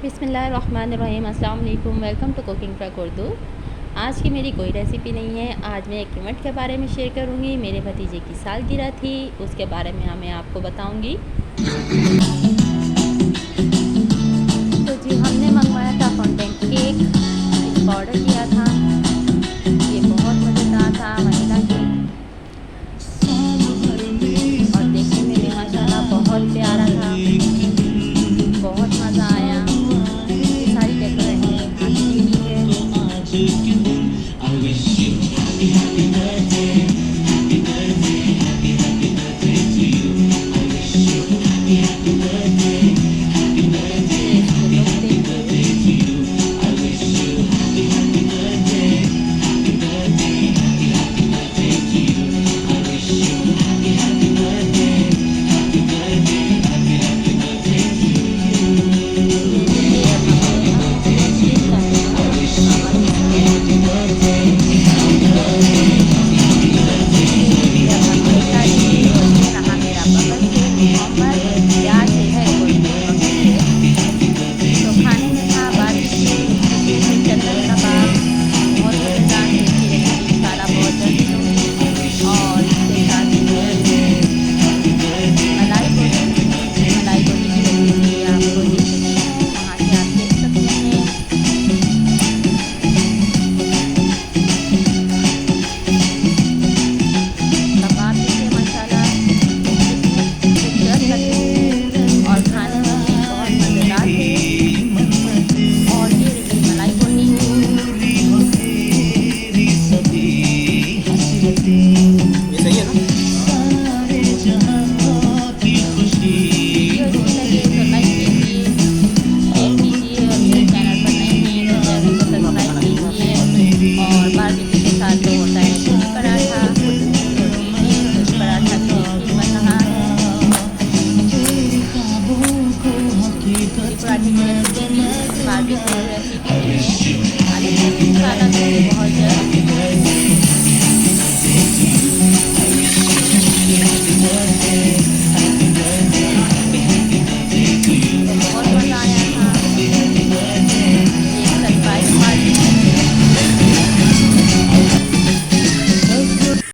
बिस्मिल्लाहिर्रहमानिर्रहीम। अस्सलाम वालेकुम। Welcome to cooking truck Urdu. आज की मेरी कोई रेसिपी नहीं है। आज मैं एक इवेंट के बारे में शेयर करूँगी। मेरे भतीजे की सालगिरह थी, उसके बारे में मैं आपको बताऊँगी। तो जी हमने मंगवाया था फॉन्टेन केक, इसका ऑर्डर किया था। ये बहुत मज़ेदार था, वनीला केक, और देखने में भी माशाल्लाह बहुत प्यारा था। बहुत मज़ा आया। ये सारी डेकोरेशन हाथ से की है। बहुत